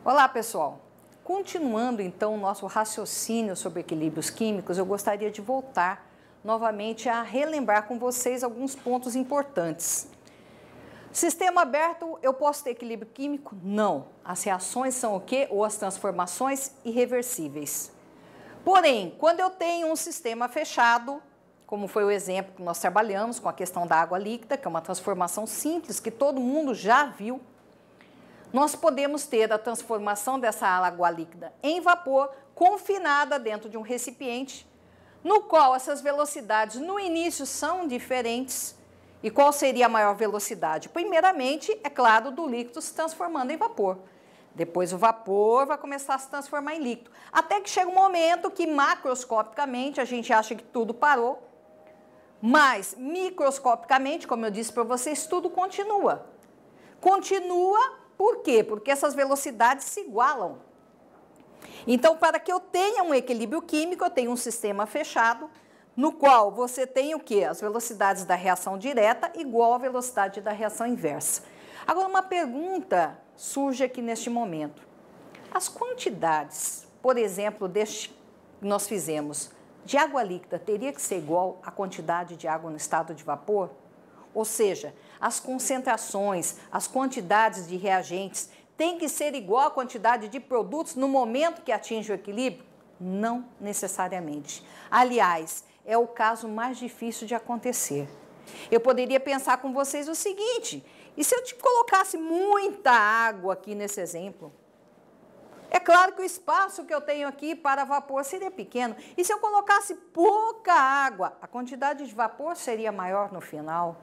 Olá, pessoal! Continuando então o nosso raciocínio sobre equilíbrios químicos, eu gostaria de voltar novamente a relembrar com vocês alguns pontos importantes. Sistema aberto, eu posso ter equilíbrio químico? Não. As reações são o quê? Ou as transformações irreversíveis. Porém, quando eu tenho um sistema fechado, como foi o exemplo que nós trabalhamos com a questão da água líquida, que é uma transformação simples que todo mundo já viu, nós podemos ter a transformação dessa água líquida em vapor confinada dentro de um recipiente, no qual essas velocidades no início são diferentes. E qual seria a maior velocidade? Primeiramente, é claro, do líquido se transformando em vapor. Depois o vapor vai começar a se transformar em líquido. Até que chega um momento que macroscopicamente a gente acha que tudo parou, mas microscopicamente, como eu disse para vocês, tudo continua. Continua. Por quê? Porque essas velocidades se igualam. Então, para que eu tenha um equilíbrio químico, eu tenho um sistema fechado, no qual você tem o quê? As velocidades da reação direta igual à velocidade da reação inversa. Agora, uma pergunta surge aqui neste momento. As quantidades, por exemplo, deste que nós fizemos, de água líquida, teria que ser igual à quantidade de água no estado de vapor? Ou seja, as concentrações, as quantidades de reagentes têm que ser igual à quantidade de produtos no momento que atinge o equilíbrio? Não necessariamente. Aliás, é o caso mais difícil de acontecer. Eu poderia pensar com vocês o seguinte: e se eu te colocasse muita água aqui nesse exemplo? É claro que o espaço que eu tenho aqui para vapor seria pequeno. E se eu colocasse pouca água, a quantidade de vapor seria maior no final?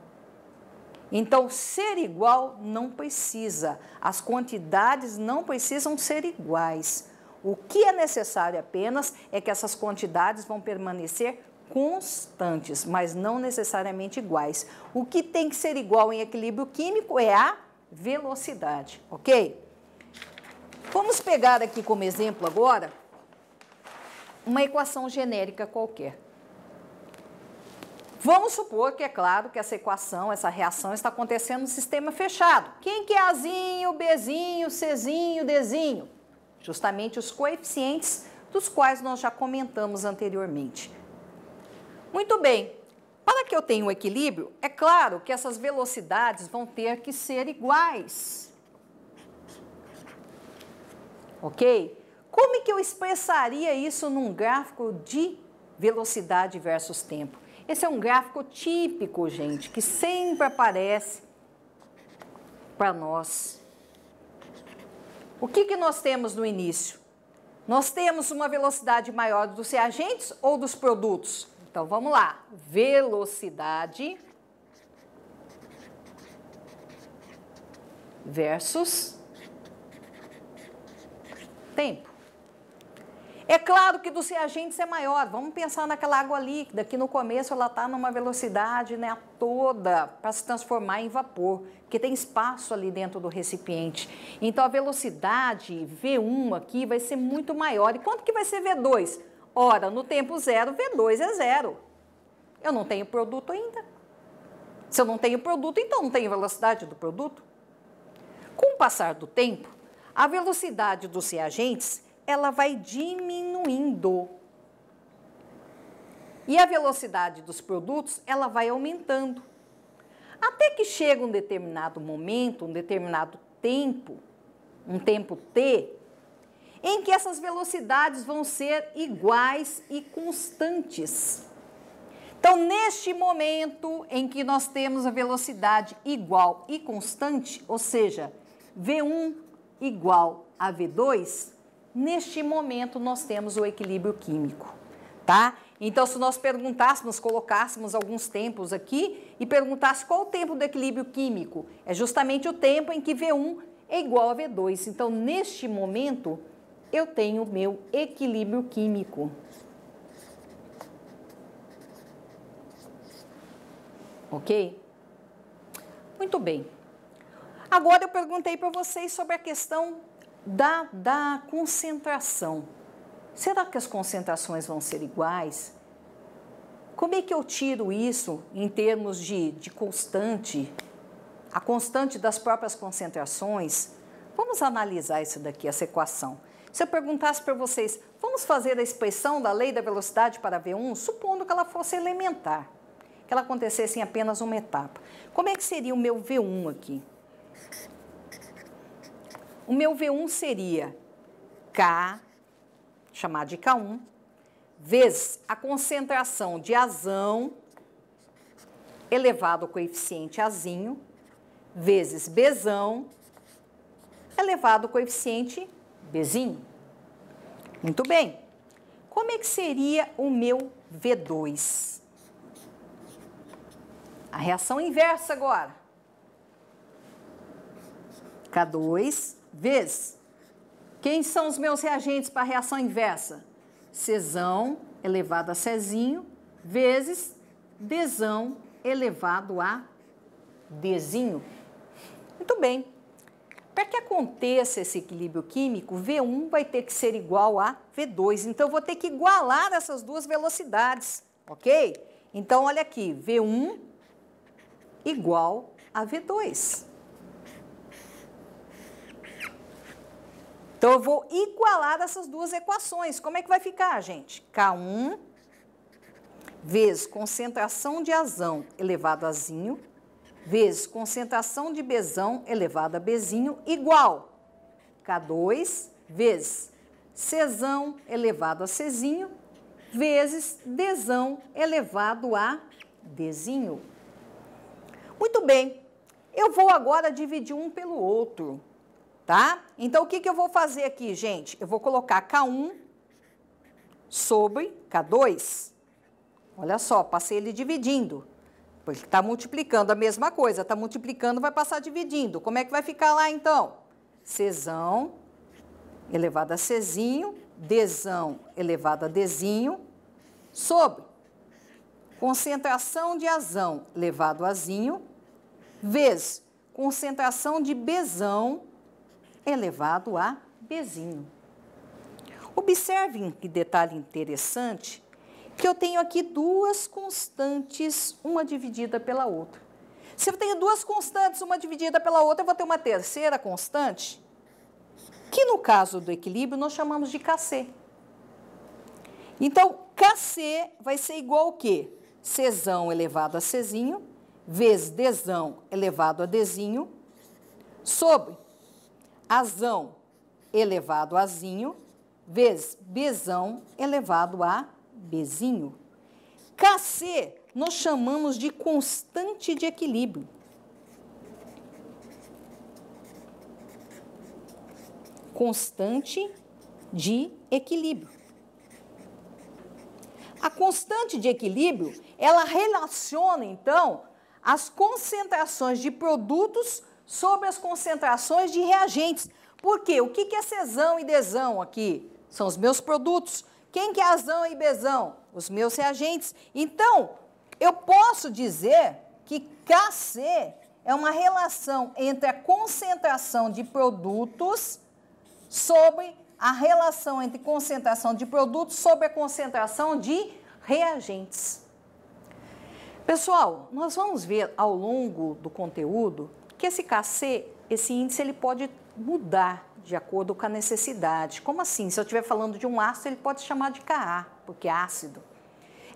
Então, ser igual não precisa, as quantidades não precisam ser iguais. O que é necessário apenas é que essas quantidades vão permanecer constantes, mas não necessariamente iguais. O que tem que ser igual em equilíbrio químico é a velocidade, ok? Vamos pegar aqui como exemplo agora uma equação genérica qualquer. Vamos supor que é claro que essa equação, essa reação está acontecendo no sistema fechado. Quem que é Azinho, Bzinho, Czinho, Dzinho? Justamente os coeficientes dos quais nós já comentamos anteriormente. Muito bem, para que eu tenha um equilíbrio, é claro que essas velocidades vão ter que ser iguais. Ok? Como é que eu expressaria isso num gráfico de velocidade versus tempo? Esse é um gráfico típico, gente, que sempre aparece para nós. O que nós temos no início? Nós temos uma velocidade maior dos reagentes ou dos produtos? Então, vamos lá. Velocidade versus tempo. É claro que dos reagentes é maior. Vamos pensar naquela água líquida, que no começo ela está numa velocidade, né, toda para se transformar em vapor, porque tem espaço ali dentro do recipiente. Então, a velocidade V1 aqui vai ser muito maior. E quanto que vai ser V2? Ora, no tempo zero, V2 é zero. Eu não tenho produto ainda. Se eu não tenho produto, então não tenho velocidade do produto. Com o passar do tempo, a velocidade dos reagentes ela vai diminuindo. E a velocidade dos produtos, ela vai aumentando. Até que chega um determinado momento, um determinado tempo, um tempo T, em que essas velocidades vão ser iguais e constantes. Então, neste momento em que nós temos a velocidade igual e constante, ou seja, V1 igual a V2, neste momento, nós temos o equilíbrio químico, tá? Então, se nós perguntássemos, colocássemos alguns tempos aqui e perguntasse qual o tempo do equilíbrio químico, é justamente o tempo em que V1 é igual a V2. Então, neste momento, eu tenho o meu equilíbrio químico. Ok? Muito bem. Agora eu perguntei para vocês sobre a questão da concentração. Será que as concentrações vão ser iguais? Como é que eu tiro isso em termos de constante, a constante das próprias concentrações? Vamos analisar isso daqui, essa equação. Se eu perguntasse para vocês, vamos fazer a expressão da lei da velocidade para V1, supondo que ela fosse elementar, que ela acontecesse em apenas uma etapa. Como é que seria o meu V1 aqui? O meu V1 seria K, chamado de K1, vezes a concentração de Azão elevado ao coeficiente Azinho, vezes Bzão elevado ao coeficiente Bzinho. Muito bem. Como é que seria o meu V2? A reação inversa agora. K2 vezes. Quem são os meus reagentes para a reação inversa? Czão elevado a Czinho vezes Dzão elevado a Dzinho. Muito bem. Para que aconteça esse equilíbrio químico, V1 vai ter que ser igual a V2. Então, eu vou ter que igualar essas duas velocidades, ok? Então, olha aqui, V1 igual a V2. Então, eu vou igualar essas duas equações. Como é que vai ficar, gente? K1 vezes concentração de Azão elevado a Zinho, vezes concentração de Bzão elevado a Bzinho, igual K2 vezes Czão elevado a Czinho, vezes Dzão elevado a Dzinho. Muito bem. Eu vou agora dividir um pelo outro. Tá? Então, o que eu vou fazer aqui, gente? Eu vou colocar K1 sobre K2. Olha só, passei ele dividindo. Porque está multiplicando a mesma coisa. Está multiplicando, vai passar dividindo. Como é que vai ficar lá, então? Czão elevado a Czinho, Dzão elevado a Dzinho, sobre concentração de Azão elevado a Zinho, vezes concentração de Bzão elevado a Bzinho. Observem que detalhe interessante, que eu tenho aqui duas constantes, uma dividida pela outra. Se eu tenho duas constantes, uma dividida pela outra, eu vou ter uma terceira constante, que no caso do equilíbrio nós chamamos de Kc. Então, Kc vai ser igual ao quê? Czão elevado a Czinho, vezes Dzão elevado a Dzinho, sobre Azão elevado a Zinho, vezes Bzão elevado a Bzinho. Kc nós chamamos de constante de equilíbrio. Constante de equilíbrio. A constante de equilíbrio, ela relaciona, então, as concentrações de produtos sobre as concentrações de reagentes. Por quê? O que é Czão e Dzão aqui? São os meus produtos. Quem que é Azão e Bzão? Os meus reagentes. Então, eu posso dizer que Kc é uma relação entre a concentração de produtos sobre a relação entre concentração de produtos sobre a concentração de reagentes. Pessoal, nós vamos ver ao longo do conteúdo que esse Kc, esse índice, ele pode mudar de acordo com a necessidade. Como assim? Se eu estiver falando de um ácido, ele pode chamar de Ka, porque é ácido.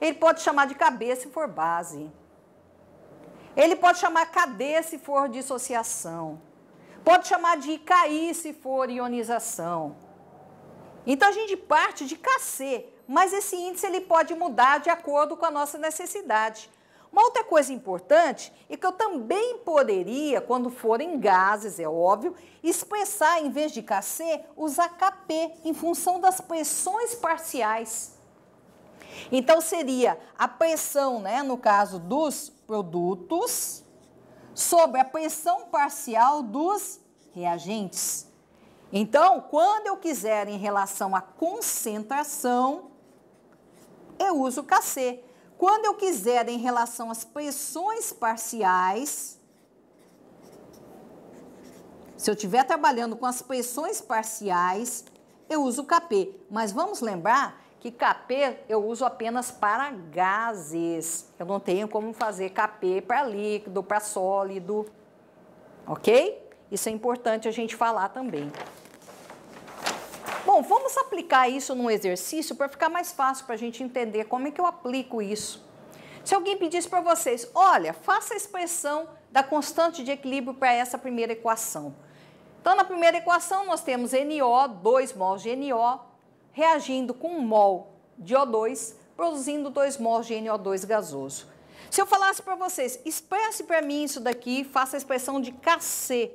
Ele pode chamar de Kb se for base. Ele pode chamar Kd se for dissociação. Pode chamar de Ki se for ionização. Então, a gente parte de Kc, mas esse índice ele pode mudar de acordo com a nossa necessidade. Uma outra coisa importante é que eu também poderia, quando forem gases, é óbvio, expressar, em vez de Kc, usar Kp, em função das pressões parciais. Então, seria a pressão, né, no caso dos produtos, sobre a pressão parcial dos reagentes. Então, quando eu quiser em relação à concentração, eu uso Kc. Quando eu quiser em relação às pressões parciais, Se eu estiver trabalhando com as pressões parciais, eu uso Kp. Mas vamos lembrar que Kp eu uso apenas para gases. Eu não tenho como fazer Kp para líquido, para sólido. Ok? Isso é importante a gente falar também. Bom, vamos aplicar isso num exercício para ficar mais fácil para a gente entender como é que eu aplico isso. Se alguém pedisse para vocês, olha, faça a expressão da constante de equilíbrio para essa primeira equação. Então, na primeira equação, nós temos NO, 2 mols de NO, reagindo com 1 mol de O2, produzindo 2 mols de NO2 gasoso. Se eu falasse para vocês, expresse para mim isso daqui, faça a expressão de Kc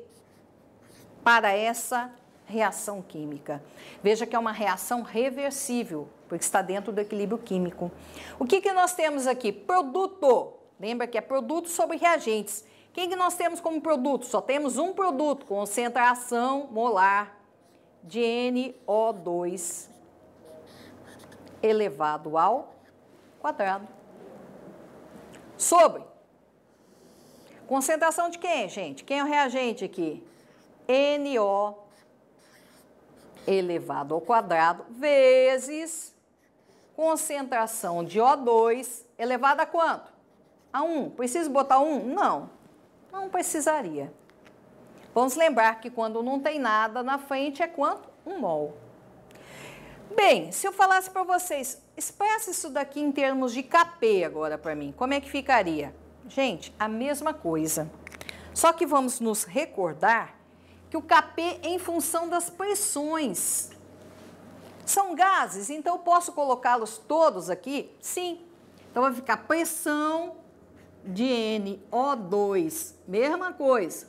para essa reação química. Veja que é uma reação reversível, porque está dentro do equilíbrio químico. O que nós temos aqui? Produto. Lembra que é produto sobre reagentes. Quem que nós temos como produto? Só temos um produto, concentração molar de NO2 elevado ao quadrado. Sobre. Concentração de quem, gente? Quem é o reagente aqui? NO elevado ao quadrado vezes concentração de O2 elevado a quanto? A 1. Preciso botar 1? Não precisaria. Vamos lembrar que quando não tem nada na frente é quanto? 1 mol. Bem, se eu falasse para vocês, expressa isso daqui em termos de Kp agora para mim, como é que ficaria? Gente, a mesma coisa. Só que vamos nos recordar que o Kp é em função das pressões. São gases, então eu posso colocá-los todos aqui? Sim. Então vai ficar pressão de NO2, mesma coisa,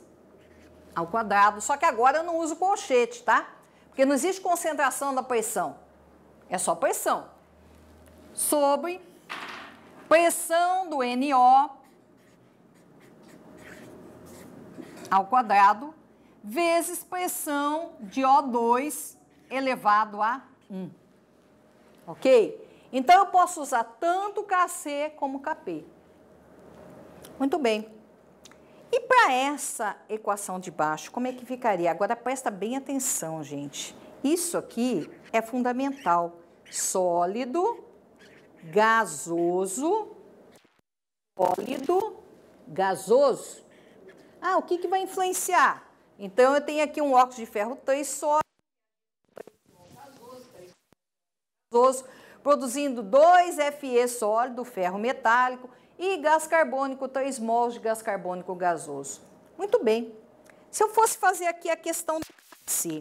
ao quadrado, só que agora eu não uso colchete, tá? Porque não existe concentração da pressão, é só pressão. Sobre pressão do NO ao quadrado vezes pressão de O2 elevado a 1. Ok? Então, eu posso usar tanto Kc como Kp. Muito bem. E para essa equação de baixo, como é que ficaria? Agora, presta bem atenção, gente. Isso aqui é fundamental. Sólido, gasoso, sólido, gasoso. Ah, o que vai influenciar? Então, eu tenho aqui um óxido de ferro 3 sólido, gasoso, produzindo 2 Fe sólido, ferro metálico, e gás carbônico, 3 mols de gás carbônico gasoso. Muito bem. Se eu fosse fazer aqui a questão do C,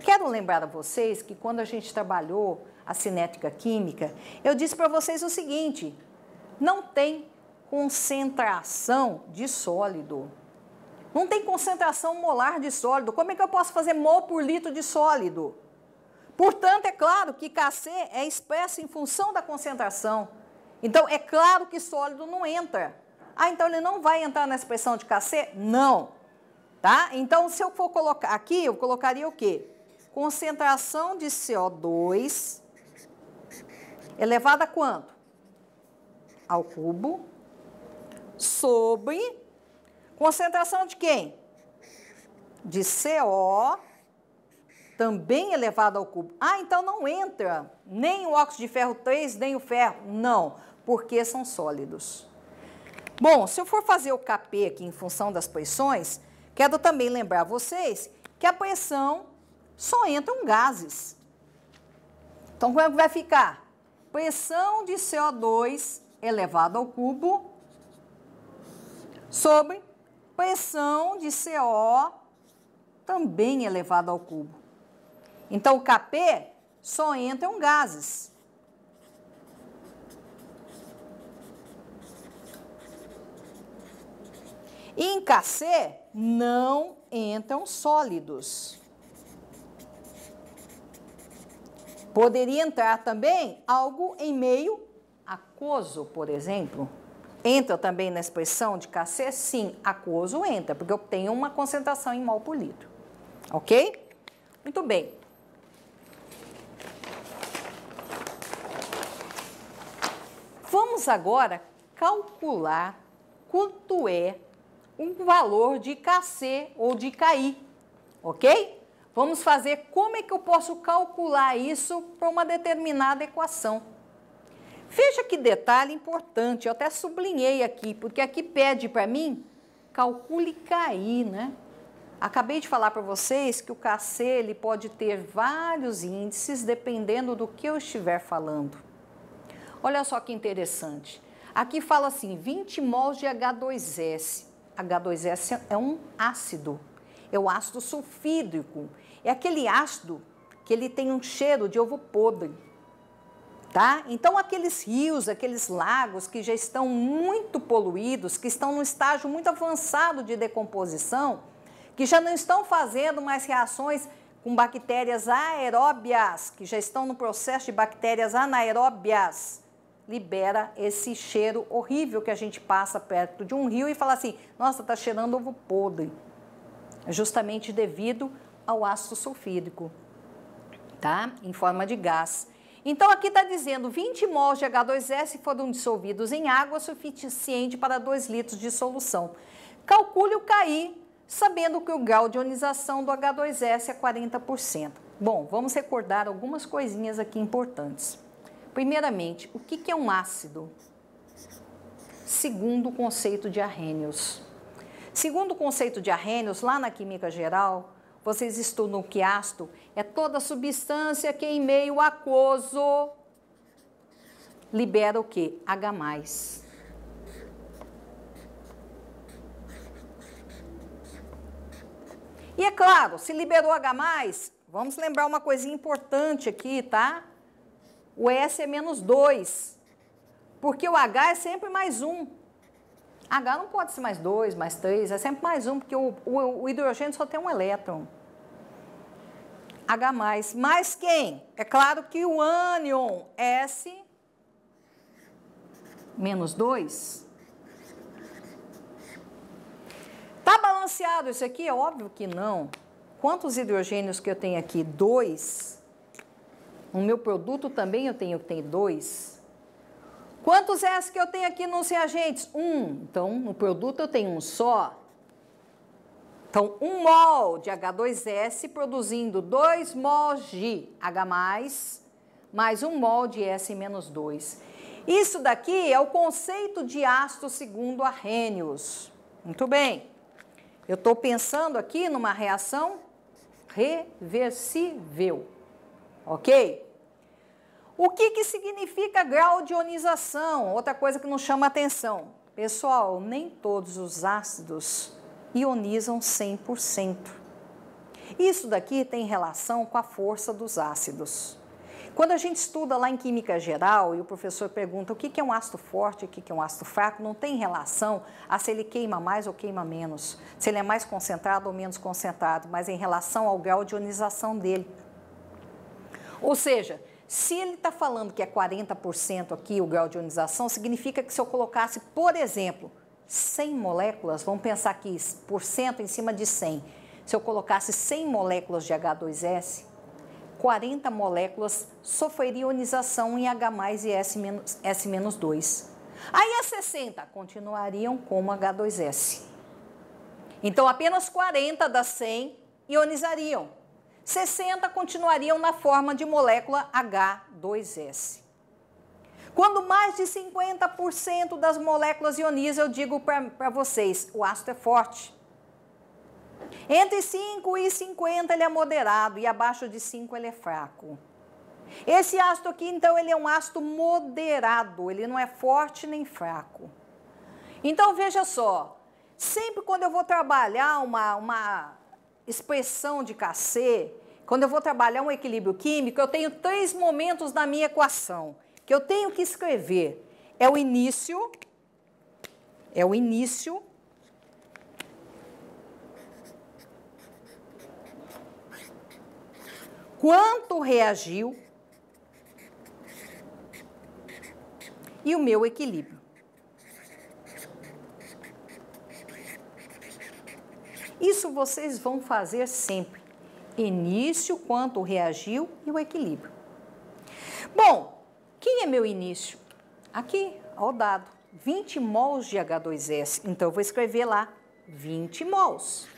quero lembrar a vocês que quando a gente trabalhou a cinética química, eu disse para vocês o seguinte, não tem concentração de sólido. Não tem concentração molar de sólido. Como é que eu posso fazer mol por litro de sólido? Portanto, é claro que Kc é expresso em função da concentração. Então, é claro que sólido não entra. Ah, então ele não vai entrar na expressão de Kc? Não. Tá? Então, se eu for colocar aqui, eu colocaria o quê? Concentração de CO2 elevada a quanto? Ao cubo. Sobre concentração de quem? De CO, também elevado ao cubo. Ah, então não entra nem o óxido de ferro 3, nem o ferro. Não, porque são sólidos. Bom, se eu for fazer o Kp aqui em função das pressões, quero também lembrar vocês que a pressão só entram gases. Então, como é que vai ficar? Pressão de CO2 elevado ao cubo sobre pressão de CO também elevado ao cubo. Então, o Kp só entram gases. E em Kc não entram sólidos. Poderia entrar também algo em meio aquoso, por exemplo. Entra também na expressão de Kc? Sim, aquoso entra, porque eu tenho uma concentração em mol por litro. Ok? Muito bem. Vamos agora calcular quanto é um valor de Kc ou de Ki, ok? Vamos fazer como é que eu posso calcular isso para uma determinada equação. Veja que detalhe importante, eu até sublinhei aqui, porque aqui pede para mim, calcule Ki, né? Acabei de falar para vocês que o Kc ele pode ter vários índices dependendo do que eu estiver falando. Olha só que interessante. Aqui fala assim, 20 mols de H2S. H2S é um ácido, é o ácido sulfídrico. É aquele ácido que ele tem um cheiro de ovo podre, tá? Então, aqueles rios, aqueles lagos que já estão muito poluídos, que estão num estágio muito avançado de decomposição, que já não estão fazendo mais reações com bactérias aeróbias, que já estão no processo de bactérias anaeróbias, libera esse cheiro horrível que a gente passa perto de um rio e fala assim, nossa, está cheirando ovo podre. É justamente devido ao ácido sulfídrico, tá? Em forma de gás. Então, aqui está dizendo 20 mols de H2S foram dissolvidos em água suficiente para 2 litros de solução. Calcule o Ki, sabendo que o grau de ionização do H2S é 40%. Bom, vamos recordar algumas coisinhas aqui importantes. Primeiramente, o que é um ácido? Segundo o conceito de Arrhenius. Segundo o conceito de Arrhenius, lá na química geral, vocês estudam que ácido é toda substância que em meio aquoso libera o quê? H+. E é claro, se liberou H+, vamos lembrar uma coisinha importante aqui, tá? O S é -2, porque o H é sempre +1. H não pode ser +2, +3, é sempre +1, porque o hidrogênio só tem um elétron. H+. Mais quem? É claro que o ânion S -2. Está balanceado isso aqui? É óbvio que não. Quantos hidrogênios que eu tenho aqui? 2. No meu produto também eu tenho que ter 2. Quantos S que eu tenho aqui nos reagentes? 1. Então, no produto eu tenho um só. Então, 1 mol de H2S produzindo 2 mols de H+, mais 1 mol de S-2. Isso daqui é o conceito de ácido segundo Arrhenius. Muito bem. Eu estou pensando aqui numa reação reversível, ok? O que significa grau de ionização? Outra coisa que nos chama a atenção. Pessoal, nem todos os ácidos ionizam 100%. Isso daqui tem relação com a força dos ácidos. Quando a gente estuda lá em química geral e o professor pergunta o que é um ácido forte e o que é um ácido fraco, não tem relação a se ele queima mais ou queima menos, se ele é mais concentrado ou menos concentrado, mas em relação ao grau de ionização dele. Ou seja, se ele está falando que é 40% aqui o grau de ionização, significa que se eu colocasse, por exemplo, 100 moléculas, vamos pensar aqui, por cento em cima de 100, se eu colocasse 100 moléculas de H2S, 40 moléculas sofreriam ionização em H+, e S-2. Aí as 60 continuariam como H2S. Então, apenas 40 das 100 ionizariam. 60 continuariam na forma de molécula H2S. Quando mais de 50% das moléculas ionizam, eu digo para vocês, o ácido é forte. Entre 5 e 50 ele é moderado e abaixo de 5 ele é fraco. Esse ácido aqui, então, ele é um ácido moderado, ele não é forte nem fraco. Então, veja só, sempre quando eu vou trabalhar uma expressão de Kc, quando eu vou trabalhar um equilíbrio químico, eu tenho 3 momentos na minha equação que eu tenho que escrever. É o início, quanto reagiu e o meu equilíbrio. Isso vocês vão fazer sempre. Início, quanto reagiu e o equilíbrio. Bom, quem é meu início? Aqui, ó, o dado, 20 mols de H2S. Então, eu vou escrever lá 20 mols.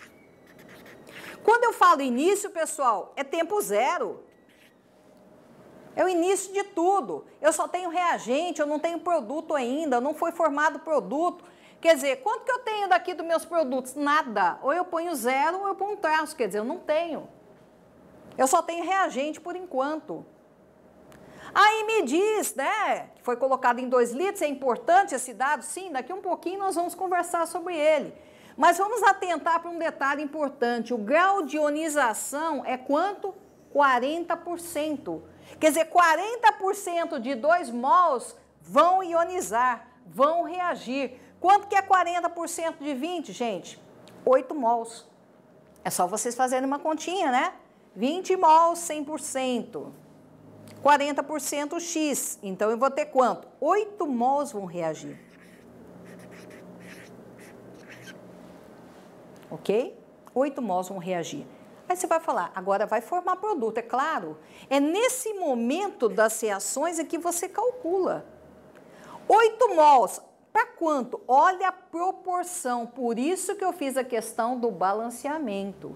Quando eu falo início, pessoal, é tempo zero. É o início de tudo. Eu só tenho reagente, eu não tenho produto ainda, não foi formado produto. Quer dizer, quanto que eu tenho daqui dos meus produtos? Nada. Ou eu ponho zero ou eu ponho um traço. Quer dizer, eu não tenho. Eu só tenho reagente por enquanto. Aí me diz, né, que foi colocado em 2 litros, é importante esse dado? Sim, daqui um pouquinho nós vamos conversar sobre ele. Mas vamos atentar para um detalhe importante. O grau de ionização é quanto? 40%. Quer dizer, 40% de 2 mols vão ionizar, vão reagir. Quanto que é 40% de 20, gente? 8 mols. É só vocês fazerem uma continha, né? 20 mols, 100%. 40% X. Então, eu vou ter quanto? 8 mols vão reagir. Ok? 8 mols vão reagir. Aí você vai falar, agora vai formar produto, é claro. É nesse momento das reações é que você calcula. 8 mols, para quanto? Olha a proporção, por isso que eu fiz a questão do balanceamento.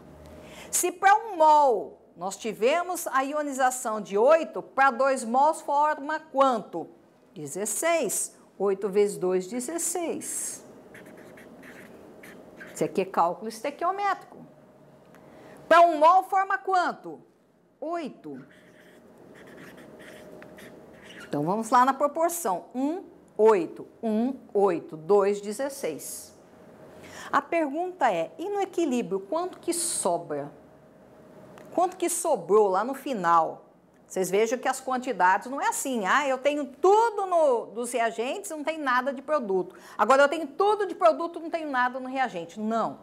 Se para 1 mol nós tivemos a ionização de 8, para 2 mols forma quanto? 16. 8 vezes 2, 16. Isso aqui é cálculo estequiométrico. Para 1 mol forma quanto? 8. Então, vamos lá na proporção. 1, 8. 1, 8. 2, 16. A pergunta é, e no equilíbrio, quanto que sobra? Quanto que sobrou lá no final? Vocês vejam que as quantidades não é assim. Eu tenho tudo dos reagentes, não tem nada de produto. Agora, eu tenho tudo de produto, não tenho nada no reagente. Não.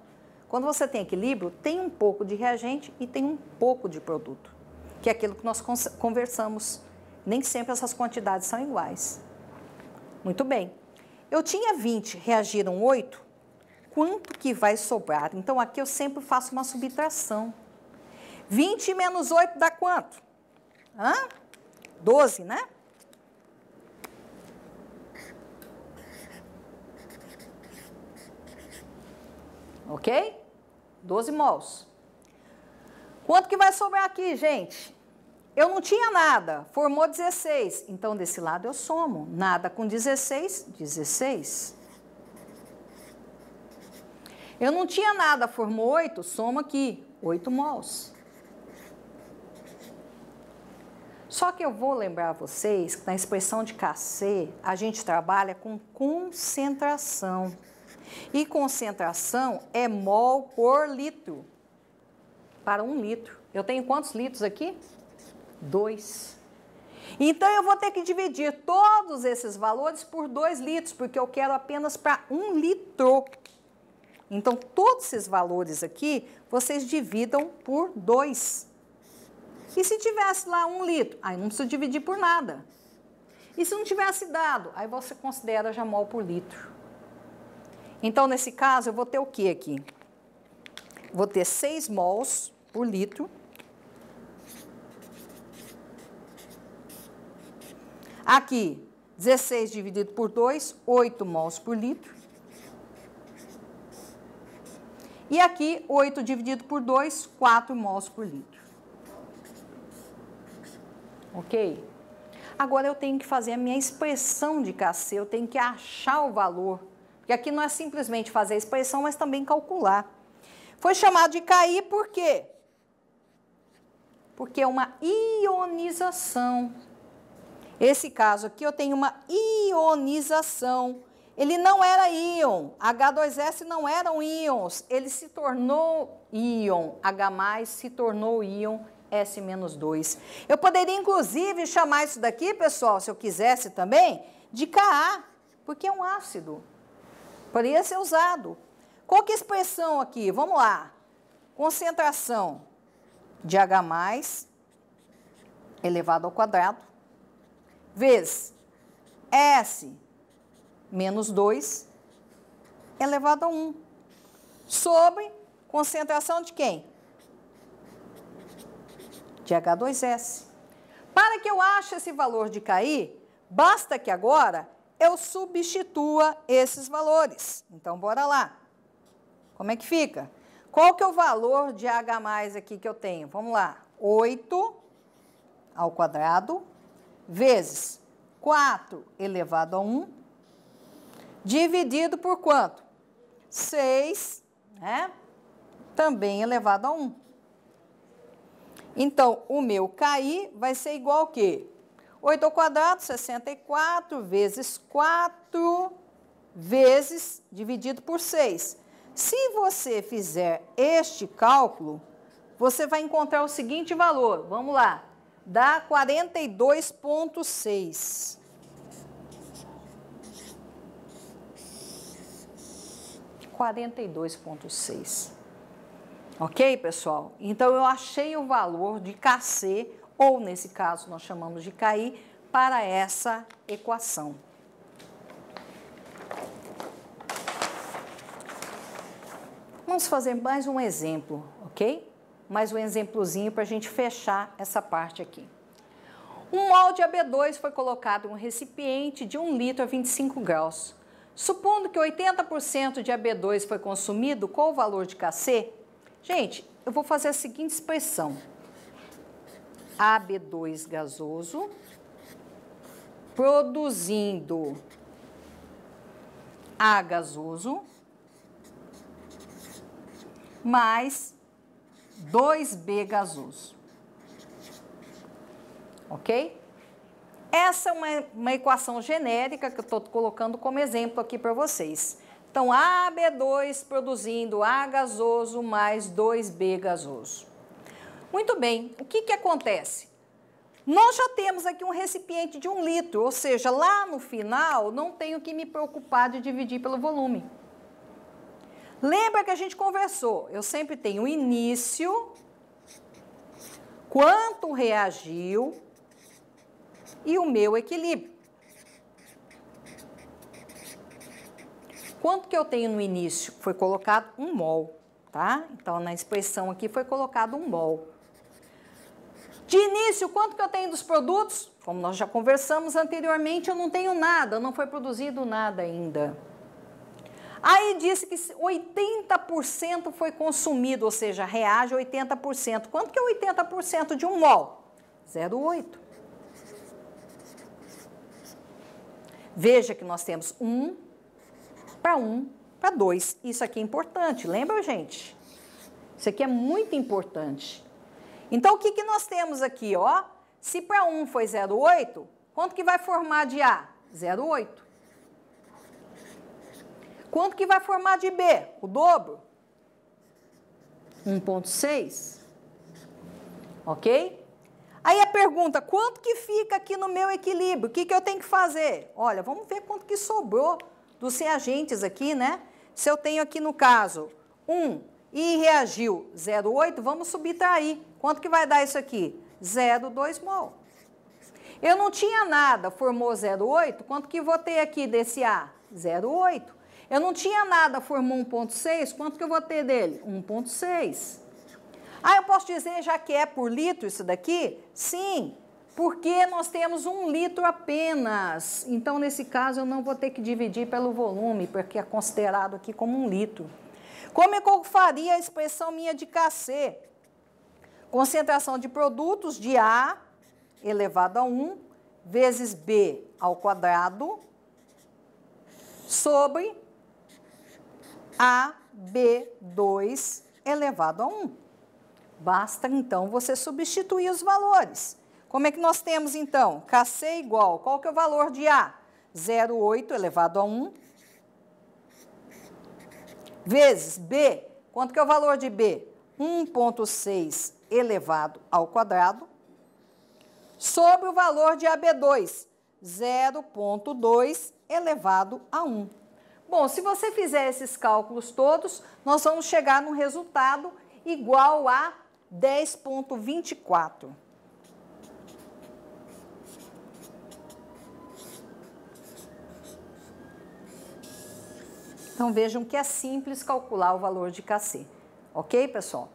Quando você tem equilíbrio, tem um pouco de reagente e tem um pouco de produto, que é aquilo que nós conversamos. Nem sempre essas quantidades são iguais. Muito bem. Eu tinha 20, reagiram 8. Quanto que vai sobrar? Então, aqui eu sempre faço uma subtração. 20 menos 8 dá quanto? 12, né? Ok? 12 mols. Quanto que vai sobrar aqui, gente? Eu não tinha nada, formou 16. Então, desse lado eu somo. Nada com 16, 16. Eu não tinha nada, formou 8, soma aqui, 8 mols. Só que eu vou lembrar a vocês que na expressão de Kc, a gente trabalha com concentração. E concentração é mol por litro. Para 1 litro. Eu tenho quantos litros aqui? 2. Então, eu vou ter que dividir todos esses valores por 2 litros, porque eu quero apenas para 1 litro. Então, todos esses valores aqui, vocês dividam por 2. E se tivesse lá 1 litro? Aí não precisa dividir por nada. E se não tivesse dado? Aí você considera já mol por litro. Então, nesse caso, eu vou ter o que aqui? Vou ter 6 mols por litro. Aqui, 16 dividido por 2, 8 mols por litro. E aqui, 8 dividido por 2, 4 mols por litro. Ok? Agora eu tenho que fazer a minha expressão de Kc, eu tenho que achar o valor. Porque aqui não é simplesmente fazer a expressão, mas também calcular. Foi chamado de Ki por quê? Porque é uma ionização. Esse caso aqui eu tenho uma ionização. Ele não era íon, H2S não eram íons, ele se tornou íon, H+, se tornou íon, S-2. Eu poderia, inclusive, chamar isso daqui, pessoal, se eu quisesse também, de Ka, porque é um ácido. Poderia ser usado. Qual que é a expressão aqui? Vamos lá. Concentração de H+, elevado ao quadrado, vezes S menos 2, elevado a 1, sobre concentração de quem? De H2S. Para que eu ache esse valor de Ki, basta que agora eu substitua esses valores. Então, bora lá. como é que fica? Qual que é o valor de H+ aqui que eu tenho? Vamos lá, 8 ao quadrado vezes 4 elevado a 1, dividido por quanto? 6, né? Também elevado a 1. Então, o meu KI vai ser igual ao quê? 8 ao quadrado, 64, vezes 4, vezes, dividido por 6. Se você fizer este cálculo, você vai encontrar o seguinte valor. Vamos lá. Dá 42,6. Ok, pessoal? Então, eu achei o valor de KC, ou nesse caso nós chamamos de KI, para essa equação. Vamos fazer mais um exemplo, ok? Mais um exemplozinho para a gente fechar essa parte aqui. Um molde AB2 foi colocado em um recipiente de 1 litro a 25 graus. Supondo que 80% de AB2 foi consumido, qual o valor de KC? Gente, eu vou fazer a seguinte expressão. AB2 gasoso produzindo A gasoso mais 2B gasoso. Ok? Essa é uma equação genérica que eu estou colocando como exemplo aqui para vocês. Então, AB2 produzindo A gasoso mais 2B gasoso. Muito bem, o que acontece? Nós já temos aqui um recipiente de 1 litro, ou seja, lá no final não tenho que me preocupar de dividir pelo volume. Lembra que a gente conversou, eu sempre tenho o início, quanto reagiu e o meu equilíbrio. Quanto que eu tenho no início? Foi colocado 1 mol, tá? Então, na expressão aqui foi colocado 1 mol. De início, quanto que eu tenho dos produtos? Como nós já conversamos anteriormente, eu não tenho nada, não foi produzido nada ainda. Aí disse que 80% foi consumido, ou seja, reage 80%. Quanto que é 80% de 1 mol? 0,8. Veja que nós temos 1 para 1 para 2. Isso aqui é importante, lembra, gente? Isso aqui é muito importante. Então, o que nós temos aqui, ó? Se para 1 foi 0,8, quanto que vai formar de A? 0,8. Quanto que vai formar de B? O dobro? 1,6. Ok? Aí a pergunta, quanto que fica aqui no meu equilíbrio? O que eu tenho que fazer? Olha, vamos ver quanto que sobrou dos reagentes aqui, né? Se eu tenho aqui no caso 1 e reagiu 0,8, vamos subtrair. Quanto que vai dar isso aqui? 0,2 mol. Eu não tinha nada, formou 0,8, quanto que vou ter aqui desse A? 0,8. Eu não tinha nada, formou 1,6, quanto que eu vou ter dele? 1,6. Ah, eu posso dizer, já que é por litro isso daqui? Sim, porque nós temos 1 litro apenas. Então, nesse caso, eu não vou ter que dividir pelo volume, porque é considerado aqui como 1 litro. Como é que eu faria a expressão minha de KC? Concentração de produtos de A elevado a 1 vezes B ao quadrado sobre AB2 elevado a 1. Basta, então, você substituir os valores. Como é que nós temos, então? KC igual, qual que é o valor de A? 0,8 elevado a 1. Vezes B, quanto que é o valor de B? 1,6 elevado ao quadrado. Sobre o valor de AB2, 0,2 elevado a 1. Bom, se você fizer esses cálculos todos, nós vamos chegar num resultado igual a 10,24. Então, vejam que é simples calcular o valor de KC. Ok, pessoal?